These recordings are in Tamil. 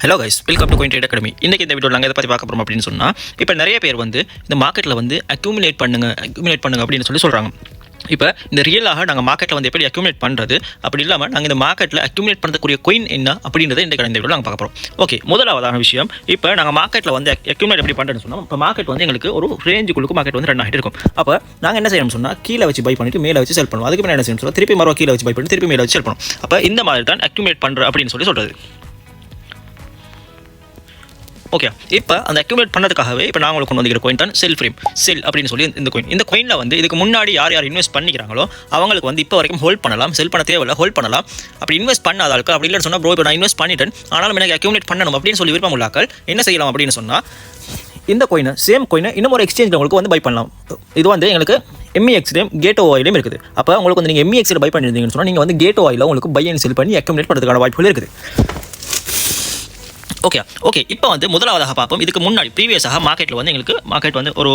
Hello guys, welcome to going academy. இன்றைக்கி இந்த வீடியோவில் நாங்கள் எதை பற்றி பார்க்க போகிறோம் அப்படின்னு சொன்னால், இப்போ நிறைய பேர் வந்து இந்த மார்க்கெட்டில் வந்து அக்யூமுலேட் பண்ணுங்க அப்படின்னு சொல்கிறாங்க. இப்போ இந்த ரியலாக நாங்கள் மார்க்கெட்டில் வந்து எப்படி அக்யூமுலேட் பண்ணுறது, அப்படி இல்லாமல் நாங்கள் இந்த மார்க்கெட்டில் அக்யூமுலேட் பண்ணுறக்கூடிய கோயின் என்ன அப்படின்றத இந்த வீடியோவில் நாங்கள் பார்க்க போகிறோம். ஓகே, முதலாவதான விஷயம், இப்போ நாங்கள் மார்க்கெட்டில் வந்து அக்யூமுலேட் எப்படி பண்ணுறதுன்னு சொன்னால், இப்போ மார்க்கெட் வந்து எங்களுக்கு ஒரு ரேஞ்சுக்குள்ளுக்கு மார்க்கெட் வந்து ரன் ஆகிட்டு இருக்கும். அப்போ நாங்கள் என்ன செய்யணும்னு சொன்னால், கீழே வச்சு பை பண்ணிட்டு மேலே வச்சு செல் பண்ணுவோம். அதுக்கு என்ன செய்யணும் சொன்னால், திருப்பி மறுவா கீழே வச்சு பை பண்ணி திருப்பி மேலே வச்சு செல் பண்ணுவோம். அப்போ இந்த மாதிரி தான் அக்யூமுலேட் பண்ணுற அப்படின்னு சொல்கிறது. ஓகே, இப்போ அந்த அக்யூமுலேட் பண்ணதுக்காகவே இப்போ நான் உங்களுக்கு கொண்டு வந்துக்கிற கோயின் தான் செல் அப்படின்னு சொல்லி இந்த கோயினில் வந்து இதுக்கு முன்னாடி யார் இன்வெஸ்ட் பண்ணிக்கிறாங்களோ அவங்களுக்கு வந்து இப்போ வரைக்கும் ஹோல்ட் பண்ணலாம். செல் பண்ண தேவையில்லை, ஹோல்ட் பண்ணலாம். அப்படி இன்வெஸ்ட் பண்ணாதாளுக்கு அப்படி இல்லைன்னு சொன்னால், ப்ரோ இப்போ நான் இன்வெஸ்ட் பண்ணிட்டேன் ஆனாலும் எனக்கு அக்யூமுலேட் பண்ணணும் அப்படின்னு சொல்லி விருப்பம் உள்ளாக்கள் என்ன செய்யலாம் அப்படின்னு சொன்னால், இந்த கோயினை சேம் கோயினை இன்னும் ஒரு எக்ஸ்சேஞ்சில் உங்களுக்கு வந்து பை பண்ணலாம். இது வந்து எங்களுக்கு MEXலையும் கேட்டோவாயிலையும் இருக்குது. அப்போ உங்களுக்கு வந்து நீங்கள் MEXயில் பை பண்ணியிருந்தீங்கன்னு சொன்னால், நீங்கள் வந்து கேட்டோவாயில் உங்களுக்கு பை அண்ட் செல் பண்ணி அக்யூமுலேட் பண்ணுறதுக்கான வாய்ப்புகள் இருக்குது. ஓகே, இப்போ வந்து முதலாவதாக பார்ப்போம். இதுக்கு முன்னாடி ப்ரீவியஸாக மார்க்கெட்டில் வந்து எங்களுக்கு மார்க்கெட் வந்து ஒரு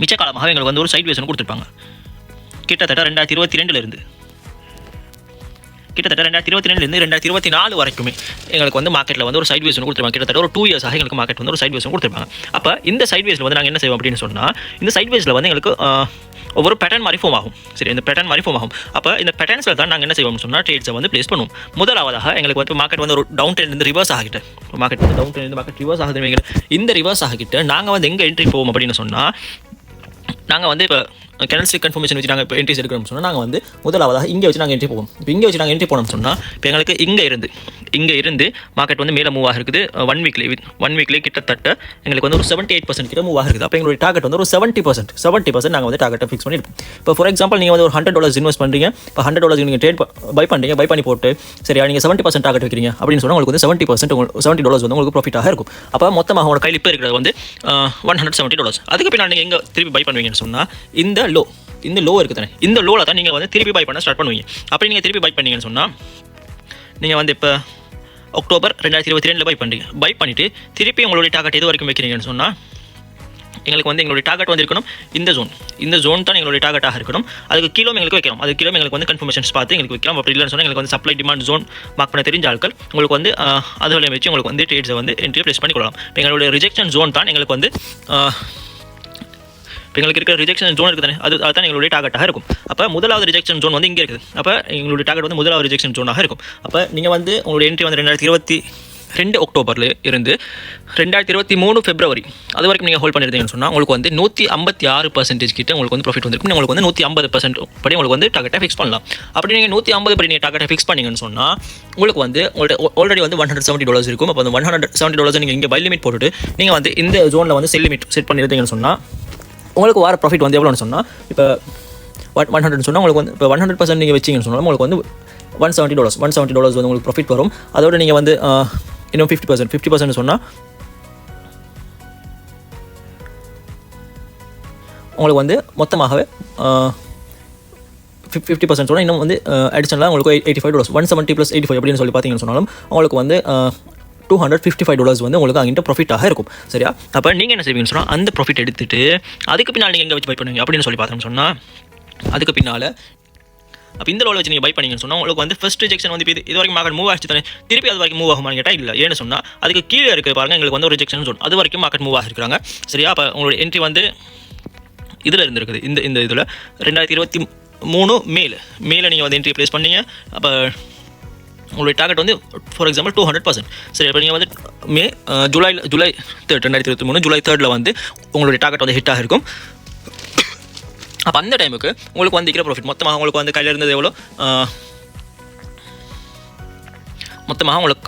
மிச்ச காலமாக எங்களுக்கு வந்து ஒரு சைட் வேஸ் கொடுத்துருப்பாங்க. கிட்டத்தட்ட 2022 2024 வரைக்குமே எங்களுக்கு வந்து மார்க்கெட்டில் வந்து ஒரு சைட் வேஸ் கொடுத்துருப்பாங்க. கிட்டத்தட்ட ஒரு 2 இயர்ஸாக எங்களுக்கு மார்க்கெட் வந்து ஒரு சைட் வேஸ் கொடுத்துருப்பாங்க. அப்போ இந்த சைட் வேஸில் வந்து நாங்கள் என்ன செய்வோம் அப்படின்னு சொன்னால், இந்த சைட் வேஸில் வந்து எங்களுக்கு ஒவ்வொரு பேட்டர்ன் மாதிரி ஃபார்ம் ஆகும். சரி, இந்த பேட்டர்ன் மாதிரி ஃபார்ம் ஆகும். அப்போ இந்த பேட்டர்ன்ஸில் தான் நாங்கள் என்ன செய்வோம்னு சொன்னால், ட்ரேட்ஸை வந்து ப்ளேஸ் பண்ணுவோம். முதலாவதாக எங்களுக்கு வந்து மார்க்கெட் வந்து ஒரு டவுன் ட்ரெண்ட் ரிவர்ஸ் ஆகிட்டு, மார்க்கெட் ரிவர்ஸ் ஆகுது. இந்த ரிவர்ஸ் ஆகிட்டு நாங்கள் வந்து எங்கே என்ட்ரி போவோம் அப்படின்னு சொன்னால், நாங்கள் வந்து இப்போ கேண்டல்ஸ்டிக் கன்ஃபர்மேஷன் வச்சு நாங்கள் இப்போ என்ட்ரிஸ் எடுக்கணும்னு சொன்னால், நாங்கள் வந்து முதலாவதாக இங்கே வச்சு நாங்கள் என்ட்ரி போவோம். இப்போ இங்கே வச்சு நாங்கள் என்ட்ரி போனோம்னு சொன்னால், இப்போ எங்களுக்கு இங்கே இருந்து மார்க்கெட் வந்து மேலே மூவ் ஆகிருக்குது. ஒன் வீக்லேயே கிட்டத்தட்ட எங்களுக்கு வந்து ஒரு 78% கிட்ட மூவ் ஆகிருக்குது. அப்போ எங்களுடைய டார்கெட் வந்து ஒரு 70% நாங்கள் வந்து டார்கெட்டை ஃபிக்ஸ் பண்ணியிருப்போம். இப்போ ஃபார் எக்ஸாம்பிள் நீங்கள் வந்து ஒரு $100 இன்வெஸ்ட் பண்ணுறீங்க. இப்போ $100 நீங்கள் ட்ரேட் பை பண்ணுறீங்க. பை பண்ணி போட்டு சரியா நீங்கள் 70% டார்கெட் வைக்கிறீங்க அப்படின்னு சொன்னால், உங்களுக்கு வந்து $70 வந்து உங்களுக்கு ப்ராஃபிட்டாக இருக்கும். அப்போ மொத்தமாக உங்களோட கையில் இப்போ இருக்கிறது வந்து $170. அதுக்கு பின்னாடி நீங்கள் எங்கே திருப்பி பை பண்ணுவீங்கன்னு சொன்னால், இந்த லோ இருக்குது தானே, இந்த லோவில் தான் நீங்கள் வந்து திருப்பி பை பண்ண ஸ்டார்ட் பண்ணுவீங்க. அப்படி நீங்கள் திருப்பி பை பண்ணீங்கன்னு சொன்னால், நீங்கள் வந்து இப்போ அக்டோபர் 2022 பை பண்ணிவிட்டு திருப்பி உங்களுடைய டார்கெட் எது வரைக்கும் வைக்கிறீங்கன்னு சொன்னால், எங்களுக்கு வந்து எங்களுடைய டார்கெட் வந்து இருக்கணும் இந்த ஜோன் தான் எங்களுடைய டார்கெட்டாக இருக்கணும். அதுக்கு கீழே எங்களுக்கு வைக்கிறோம். அது கீழே எங்களுக்கு வந்து கன்ஃபர்மேஷன்ஸ் பார்த்து எங்களுக்கு வைக்கலாம். அப்படி இல்லைன்னு சொன்னால், எங்களுக்கு வந்து சப்ளை டிமாண்ட் ஜோன் மார்க் பண்ண தெரிஞ்ச ஆட்கள் உங்களுக்கு வந்து அதுவரையும் வச்சு உங்களுக்கு வந்து ட்ரேட்ஸை வந்து என்ட்ரி ப்ளேஸ் பண்ணிக்கொள்ளலாம். இப்போ எங்களுடைய ரிஜெக்ஷன் ஜோன் தான் எங்களுக்கு வந்து இப்போ எங்களுக்கு இருக்கிற ரிஜெக்ஷன் ஜோன் இருக்குது தானே, அதுதான் எங்களுடைய டார்கெட்டாக இருக்கும். அப்போ முதலாவது ரிஜெக்ஷன் ஜோன் வந்து இங்கே இருக்குது. அப்போ எங்களுடைய டார்கெட் வந்து முதலாவது ரிஜெக்ஷன் ஜோனாக இருக்கும். அப்போ நீங்கள் வந்து உங்களுடைய என்ட்ரி வந்து 2022 அக்டோபரில் இருந்து 2023 பிப்ரவரி அது வரைக்கும் நீங்கள் ஹோல்ட் பண்ணியிருந்தீங்கன்னு சொன்னால், உங்களுக்கு வந்து 156% கிட்ட உங்களுக்கு வந்து ப்ராஃபிட் வந்துருக்கும். உங்களுக்கு வந்து 150% படி உங்களுக்கு வந்து டார்கெட்டை ஃபிக்ஸ் பண்ணலாம். அப்படி நீங்கள் 150 படி நீங்கள் டார்கெட்டை ஃபிக்ஸ் பண்ணிங்கன்னு சொன்னால், உங்களுக்கு வந்து ஆல்ரெடி வந்து $170 இருக்கும். அப்போ அந்த $170 நீங்கள் இங்கே பை லிமிட் போட்டுட்டு நீங்கள் வந்து இந்த ஜோனில் வந்து செல் லிமிட் செட் பண்ணியிருந்தீங்கன்னு சொன்னால், உங்களுக்கு வர ப்ராஃபிட் வந்து எவ்வளோன்னு சொன்னால், இப்போ 100 சொன்னால் உங்களுக்கு வந்து இப்போ 100% நீங்கள் வச்சிங்கன்னு சொன்னாலும் உங்களுக்கு வந்து $170 வந்து உங்களுக்கு ப்ராஃபிட் வரும். அதோட நீங்கள் வந்து இன்னும் 50% சொன்னால் உங்களுக்கு வந்து மொத்தமாகவே 50% சொன்னால் இன்னும் வந்து அடிஷனலாக உங்களுக்கு $85 170 + 85 அப்படின்னு சொல்லி பார்த்தீங்கன்னு சொன்னாலும் உங்களுக்கு வந்து $255 வந்து உங்களுக்கு அங்கிட்ட ப்ராஃபிட்டாக இருக்கும். சரியா? அப்போ நீங்கள் என்ன செய்வீங்கன்னு சொன்னால், அந்த ப்ராஃபிட் எடுத்துகிட்டு அதுக்கு பின்னால் நீங்கள் எங்கே வச்சு பை பண்ணுவீங்க அப்படின்னு சொல்லி பார்த்தோம்னு சொன்னால், அதுக்கு பின்னால் அப்போ இந்த லோவில் வச்சு நீங்கள் பை பண்ணிங்கன்னு சொன்னால், உங்களுக்கு வந்து ஃபஸ்ட் ரிஜெக்ஷன் வந்து இது வரைக்கும் மார்க்கெட் மூவ் ஆகிடுச்சு தானே, திருப்பி அது வரைக்கும் மூவ் ஆகுமான்னு கேட்டால் இல்லை. ஏன்னு சொன்னால், அதுக்கு கீழே இருக்க பாருங்கள் எங்களுக்கு வந்து ஒரு ரிஜெக்ஷன் ஜோன், அது வரைக்கும் மார்க்கெட் மூவ் ஆகிருக்காங்க. சரியா? அப்போ உங்களோட என்ட்ரி வந்து இதில் இருந்துருக்குது. இந்த இதில் 2023 மேலே நீங்கள் வந்து என்ட்ரி ப்ளேஸ் பண்ணீங்க. அப்போ உங்களுடைய டார்கெட் வந்து ஃபார் எக்ஸாம்பிள் 200%. சரி, இப்போ நீங்கள் வந்து ஜூலை 3 2023 ஜூலை 3 வந்து உங்களுடைய டார்கெட் வந்து ஹிட்டாக இருக்கும். அப்போ அந்த டைமுக்கு உங்களுக்கு வந்து இருக்கிற ப்ராஃபிட் மொத்தமாக உங்களுக்கு வந்து கையில் இருந்தது எவ்வளோ,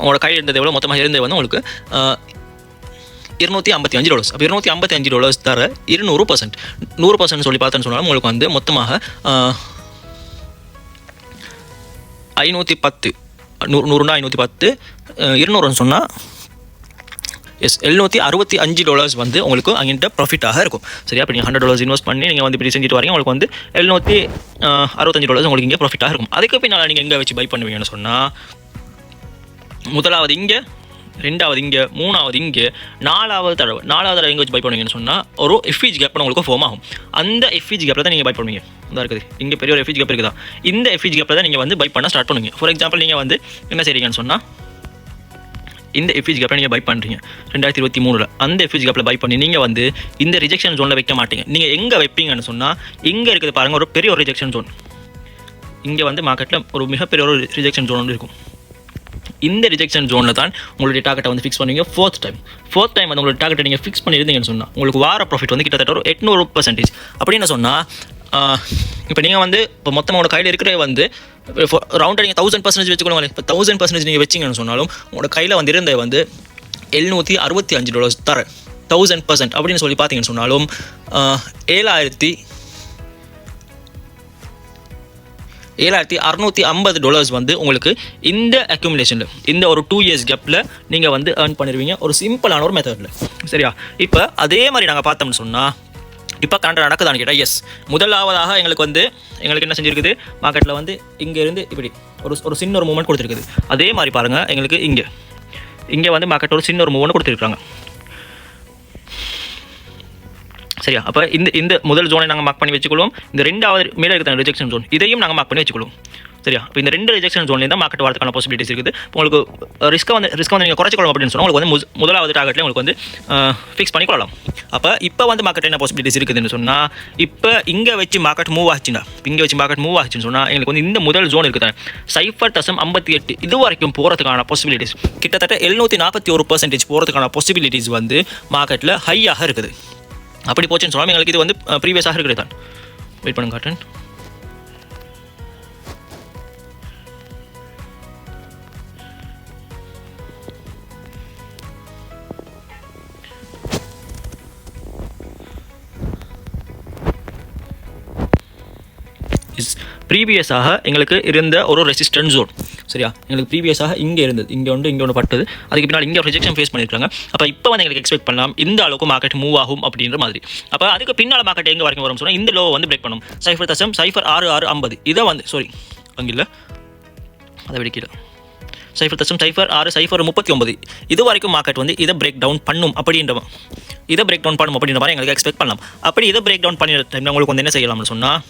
உங்களோட கையில் இருந்தது எவ்வளோ, மொத்தமாக இருந்தது வந்து உங்களுக்கு $255. அப்போ $255 தர 100% சொல்லி பார்த்தேன்னு சொன்னாலும் உங்களுக்கு வந்து மொத்தமாக 510 510 200 சொன்னால் $765 வந்து உங்களுக்கு அங்கிட்ட ப்ராஃபிட்டாக இருக்கும். சரியா? அப்போ நீங்கள் $100 இன்வெஸ்ட் பண்ணி நீங்கள் வந்து இப்படி செஞ்சுட்டு வரீங்க, உங்களுக்கு வந்து $765 உங்களுக்கு இங்கே ப்ராஃபிட்டாக இருக்கும். அதுக்கு பின்னால் நீங்கள் எங்கே வச்சு பை பண்ணுவீங்கன்னு சொன்னால், முதலாவது இங்கே, ரெண்டாவது இங்கே, மூணாவது இங்கே, நாலாவது தடவை எங்கே வச்சு பை பண்ணுவீங்கன்னு சொன்னால், ஒரு FH கேப் உங்களுக்கு ஃபார்ம் ஆகும். அந்த FH கேப்பில் தான் நீங்கள் பை பண்ணுவீங்க. இதாக இருக்குது, இங்கே பெரிய ஒரு FH கேப் இருக்குதா, இந்த FH கேப்பில் தான் நீங்கள் வந்து பை பண்ண ஸ்டார்ட் பண்ணுவீங்க. ஃபார் எக்ஸாம்பிள் நீங்கள் வந்து என்ன செய்றீங்கன்னு சொன்னால், இந்த எஃப்இஜி கேப்பில் நீங்கள் பை பண்ணுறீங்க 2023 அந்த எஃப்இஜி கேப்பில் பை பண்ணி நீங்கள் வந்து இந்த ரிஜெக்ஷன் ஜோனில் வைக்க மாட்டீங்க. நீங்கள் எங்கே வைப்பீங்கன்னு சொன்னால் இங்கே இருக்குது பாருங்கள், ஒரு பெரிய ஒரு ரிஜெக்ஷன் ஜோன். இங்கே வந்து மார்க்கெட்டில் ஒரு மிகப்பெரிய ஒரு ரிஜெக்ஷன் ஜோன் ஒன்று இருக்கும். இந்த ரிஜெக்ஷன் ஜோனில் தான் உங்களுடைய டார்கெட்டை வந்து ஃபிக்ஸ் பண்ணுவீங்க. ஃபோர்த் டைம் வந்து உங்களுடைய டார்கெட்டை நீங்கள் ஃபிக்ஸ் பண்ணியிருந்தீங்கன்னு சொன்னால் உங்களுக்கு வார ப்ராஃபிட் வந்து கிட்டத்தட்ட ஒரு 800% அப்படின்னு சொன்னால் இப்போ நீங்கள் வந்து இப்போ மொத்தமாக உங்களோட கையில் இருக்கிற வந்து ரவுண்டாக நீங்கள் 1000% வச்சுக்கொள்ளுங்க. இப்போ 1000% நீங்கள் வச்சிங்கன்னு சொன்னாலும் உங்களோட கையில் வந்து இருந்த வந்து $765 தர 1000% அப்படின்னு சொல்லி பார்த்தீங்கன்னு சொன்னாலும் $7,650 வந்து உங்களுக்கு இந்த அக்யூமுலேஷனில் இந்த ஒரு 2 years கேப்பில் நீங்கள் வந்து ஏர்ன் பண்ணிடுவீங்க ஒரு சிம்பிளான ஒரு மெத்தடில். சரியா? இப்போ அதே மாதிரி நாங்கள் பார்த்தோம்னு சொன்னால் இப்போ கரண்ட் நடக்குதான்னு கேட்டால் எஸ். முதலாவதாக எங்களுக்கு என்ன செஞ்சுருக்குது, மார்க்கெட்டில் வந்து இங்கேருந்து இப்படி ஒரு சின்ன ஒரு மூவ்மெண்ட் கொடுத்துருக்குது. அதே மாதிரி பாருங்கள், எங்களுக்கு இங்கே வந்து மார்க்கெட் ஒரு சின்ன ஒரு மூவ்மெண்ட் கொடுத்துருக்காங்க. சரியா? அப்போ இந்த முதல் ஜோனை நாங்கள் மார்க் பண்ணி வச்சுக்கொள்வோம். இந்த ரெண்டாவது மேலே இருக்கிற ரிஜெக்ஷன் ஜோன் இதையும் நாங்கள் மார்க் பண்ணி வச்சுக்கொள்வோம். சரியா? இப்போ இந்த 2 ரிஜெக்ஷன் ஜோன்லேயும் தான் மார்க்கெட் வரதுக்கான பாசிபிலிட்டிஸ் இருக்குது. உங்களுக்கு ரிஸ்க்கை வந்து நீங்கள் குறைச்சிக்கொள்ளும் அப்படின்னு சொன்னால் உங்களுக்கு வந்து முதலாவது டார்கெட்டில் உங்களுக்கு வந்து ஃபிக்ஸ் பண்ணிக்கொள்ளலாம். அப்போ வந்து மார்க்கெட் என்ன பாசிபிலிட்டிஸ் இருக்குதுன்னு சொன்னால், இப்போ இங்கே வச்சு மார்க்கெட் மூவ் ஆச்சுன்னு சொன்னால் எங்களுக்கு வந்து இந்த முதல் ஜோன் இருக்குது 0.58 இது வரைக்கும் போகிறதுக்கான பாசிபிலிட்டிஸ் கிட்டத்தட்ட 741% போகிறதுக்கான பாசிபிலிட்டிஸ் வந்து மார்க்கெட்டில் ஹையாக இருக்குது. அப்படி போச்சுன்னு சொன்னால் எங்களுக்கு இது வந்து ப்ரீவியஸாக இருக்கிறது தான். வெயிட் பண்ணுங்க காட்டுறேன். ப்ரீவியஸாக எங்களுக்கு இருந்த ஒரு ரெசிஸ்டன்ஸ் ஜோன். சரியா? எங்களுக்கு ப்ரீவியஸாக இங்கே இருந்தது, இங்கே ஒன்று பட்டது, அதுக்கு பின்னால் இங்கே ரிஜெக்ஷன் ஃபேஸ் பண்ணியிருக்காங்க. அப்போ இப்போ வந்து எங்களுக்கு எக்ஸ்பெக்ட் பண்ணலாம் இந்த அளவுக்கு மார்க்கெட் மூவ் ஆகும் அப்படின்ற மாதிரி. அப்போ அதுக்கு பின்னால் மார்க்கெட் எங்கே வரைக்கும் வரும் சொன்னால் இந்த லோ வந்து பிரேக் பண்ணும் 0.6650 இதை வந்து அங்கே இல்லை அதை விடுக்கல 0.0639 இது வரைக்கும் மார்க்கெட் வந்து இதை பிரேக் டவுன் பண்ணும் அப்படின்ற மாதிரி எங்களுக்கு எக்ஸ்பெக்ட் பண்ணலாம். அப்படி இதை பிரேக் டவுன் பண்ணிடுற டைமில் உங்களுக்கு வந்து என்ன செய்யலாம்னு சொன்னால்,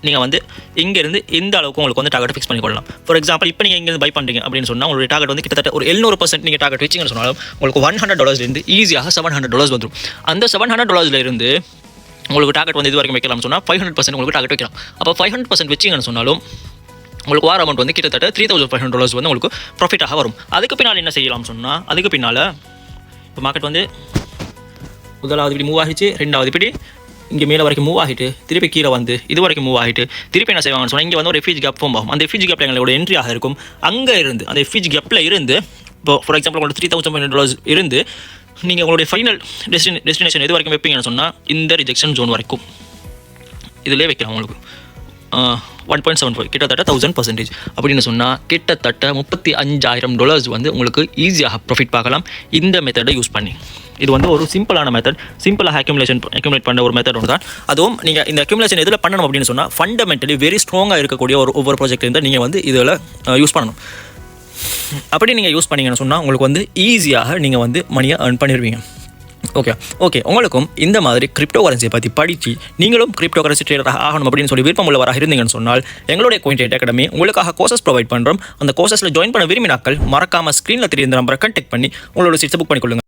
நீங்கள் வந்து இங்கேருந்து இந்த அளவுக்கு உங்களுக்கு வந்து டார்கெட் ஃபிக்ஸ் பண்ணிக்கொள்ளலாம். ஃபார் எக்ஸாம்பிள் இப்போ நீங்கள் இங்கேருந்து பை பண்ணுறீங்க அப்படின்னு சொன்னால் உங்களுடைய டார்கெட் வந்து கிட்டத்தட்ட ஒரு 700% நீங்கள் டார்கெட் வச்சிங்கன்னு சொன்னாலும் உங்களுக்கு $100 ஈஸியாக $700 வந்துடும். அந்த $700 உங்களுக்கு டார்கெட் வந்து இது வரைக்கும் வைக்கலாம்னு சொன்னால் 500% உங்களுக்கு டார்கெட் வைக்கலாம். அப்போ 500% வச்சிங்கன்னு சொன்னாலும் உங்களுக்கு வார அமௌண்ட் வந்து கிட்டத்தட்ட $3,500 வந்து உங்களுக்கு ப்ராஃபிட்டாக வரும். அதுக்கு பின்னால் என்ன செய்யலாம்னு சொன்னால், அதுக்கு பின்னால் இப்போ மார்க்கெட் வந்து முதலாவது இப்படி மூவ் ஆகிடுச்சு, ரெண்டாவது இப்படி இங்கே மேலே வரைக்கும் மூவ் ஆகிட்டு திருப்பி கீழே வந்து இது வரைக்கும் மூவ் ஆகிட்டு திருப்பி என்ன செய்வாங்கன்னு சொன்னால் இங்கே வந்து ஒரு எஃப்இஜி கேப் ஃபார்ம் ஆகும். அந்த எஃப்இஜி கேப்பில் எங்களோட என்ட்ரியாக இருக்கும். அங்கே இருந்து அந்த எஃப்இஜி கேப்பில் இருந்து இப்போ ஃபார் எக்ஸாம்பிள் உங்களுக்கு $3,500 இருந்து நீங்கள் உங்களுடைய ஃபைனல் டெஸ்டினேஷன் எது வரைக்கும் வைப்பீங்கன்னு சொன்னால் இந்த ரிஜெக்ஷன் ஜோன் வரைக்கும் இதிலே வைக்கலாம். உங்களுக்கு 1.75 கிட்டத்தட்ட 1000% அப்படின்னு சொன்னால் கிட்டத்தட்ட $35,000 வந்து உங்களுக்கு ஈஸியாக ப்ராஃபிட் பார்க்கலாம் இந்த மெத்தடை யூஸ் பண்ணி. இது வந்து ஒரு சிம்பிளான மெத்தட், சிம்பிளாக அக்யூமுலேட் பண்ண ஒரு மெத்தட் ஒன்று தான். அதுவும் நீங்கள் இந்த அக்யூமுலேஷன் எதில் பண்ணணும் அப்படின்னு சொன்னால் ஃபண்டமெண்டலி வெரி ஸ்ட்ராங்காக இருக்கக்கூடிய ஒவ்வொரு ப்ராஜெக்ட் இருந்தால் நீங்கள் வந்து இதில் யூஸ் பண்ணணும். அப்படி நீங்கள் யூஸ் பண்ணிங்கன்னு சொன்னால் உங்களுக்கு வந்து ஈஸியாக நீங்கள் வந்து மணியை ஏர்ன் பண்ணிடுவீங்க. ஓகே உங்களுக்கும் இந்த மாதிரி கிரிப்டோ கரன்சியை பற்றி படித்து நீங்களும் கிரிப்டோ கரன்சி ட்ரேடராக ஆகணும் அப்படின்னு சொல்லி விருப்பம் உள்ளவராக இருந்தீங்கன்னு சொன்னால் எங்களுடைய CoinTrade Academy உங்களுக்காக கோர்சஸ் ப்ரொவைட் பண்ணுறோம். அந்த கோர்சஸில் ஜாயின் பண்ண விரும்பினாக்கள் மறக்காமல் ஸ்க்ரீனில் தெரிந்த நம்பரை கான்டாக்ட் பண்ணி உங்களோட சீட்ஸை புக் பண்ணிக்கொள்ளுங்க.